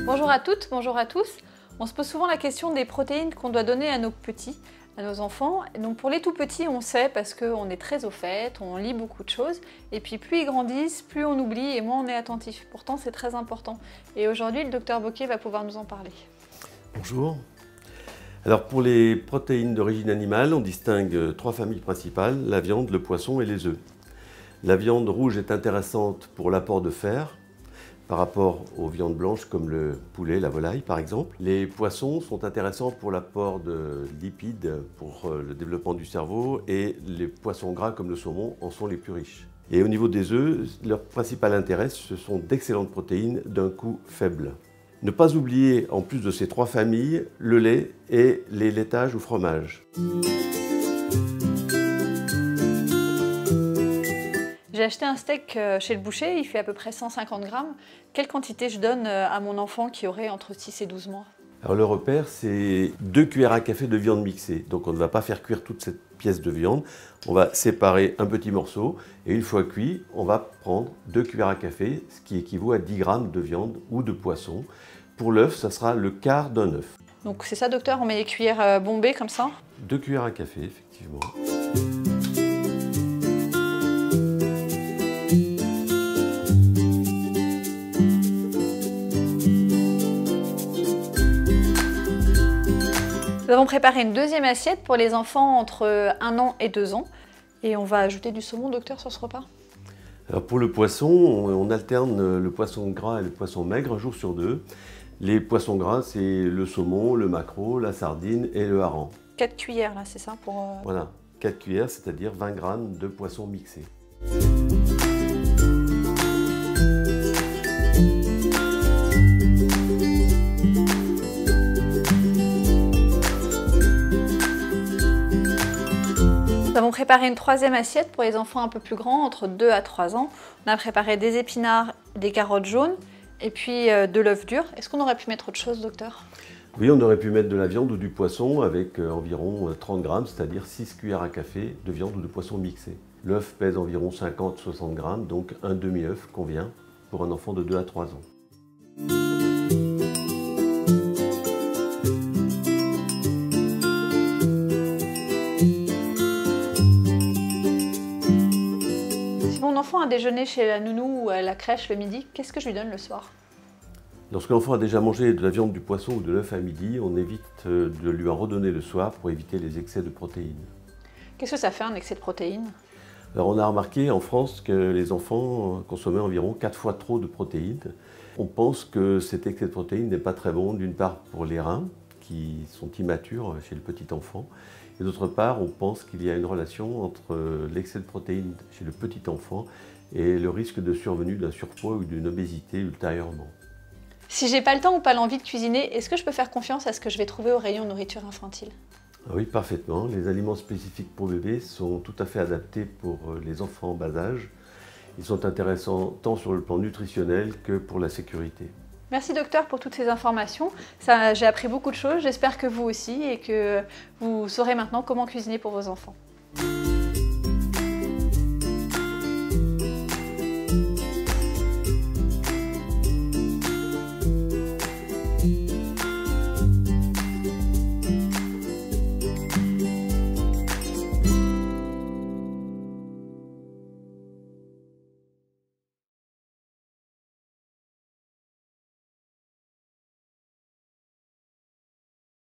Bonjour à toutes, bonjour à tous. On se pose souvent la question des protéines qu'on doit donner à nos petits, à nos enfants. Donc pour les tout petits, on sait parce qu'on est très au fait, on lit beaucoup de choses. Et puis plus ils grandissent, plus on oublie et moins on est attentif. Pourtant c'est très important. Et aujourd'hui, le docteur Bocquet va pouvoir nous en parler. Bonjour. Alors pour les protéines d'origine animale, on distingue trois familles principales, la viande, le poisson et les œufs. La viande rouge est intéressante pour l'apport de fer, par rapport aux viandes blanches comme le poulet, la volaille par exemple. Les poissons sont intéressants pour l'apport de lipides pour le développement du cerveau et les poissons gras comme le saumon en sont les plus riches. Et au niveau des œufs, leur principal intérêt, ce sont d'excellentes protéines d'un coût faible. Ne pas oublier, en plus de ces trois familles, le lait et les laitages ou fromages. J'ai acheté un steak chez le boucher, il fait à peu près 150 grammes. Quelle quantité je donne à mon enfant qui aurait entre 6 et 12 mois? Alors le repère, c'est 2 cuillères à café de viande mixée. Donc on ne va pas faire cuire toute cette pièce de viande. On va séparer un petit morceau et une fois cuit, on va prendre 2 cuillères à café, ce qui équivaut à 10 grammes de viande ou de poisson. Pour l'œuf, ça sera le quart d'un œuf. Donc c'est ça docteur, on met les cuillères bombées comme ça? 2 cuillères à café, effectivement. Nous avons préparé une deuxième assiette pour les enfants entre 1 an et 2 ans. Et on va ajouter du saumon, docteur, sur ce repas? Alors pour le poisson, on alterne le poisson gras et le poisson maigre un jour sur deux. Les poissons gras, c'est le saumon, le maquereau, la sardine et le hareng. 4 cuillères, là, c'est ça pour... Voilà, 4 cuillères, c'est-à-dire 20 grammes de poisson mixé. Nous avons préparé une troisième assiette pour les enfants un peu plus grands, entre 2 à 3 ans. On a préparé des épinards, des carottes jaunes et puis de l'œuf dur. Est-ce qu'on aurait pu mettre autre chose, docteur? Oui, on aurait pu mettre de la viande ou du poisson avec environ 30 grammes, c'est-à-dire 6 cuillères à café de viande ou de poisson mixé. L'œuf pèse environ 50-60 grammes, donc un demi-œuf convient pour un enfant de 2 à 3 ans. Si mon enfant a déjeuné chez la nounou ou à la crèche le midi, qu'est-ce que je lui donne le soir? Lorsque l'enfant a déjà mangé de la viande, du poisson ou de l'œuf à midi, on évite de lui en redonner le soir pour éviter les excès de protéines. Qu'est-ce que ça fait un excès de protéines? Alors on a remarqué en France que les enfants consommaient environ 4 fois trop de protéines. On pense que cet excès de protéines n'est pas très bon, d'une part pour les reins, qui sont immatures chez le petit enfant, et d'autre part, on pense qu'il y a une relation entre l'excès de protéines chez le petit enfant et le risque de survenue d'un surpoids ou d'une obésité ultérieurement. Si j'ai pas le temps ou pas l'envie de cuisiner, est-ce que je peux faire confiance à ce que je vais trouver au rayon nourriture infantile? Oui, parfaitement. Les aliments spécifiques pour bébés sont tout à fait adaptés pour les enfants en bas âge. Ils sont intéressants tant sur le plan nutritionnel que pour la sécurité. Merci docteur pour toutes ces informations. J'ai appris beaucoup de choses, j'espère que vous aussi et que vous saurez maintenant comment cuisiner pour vos enfants.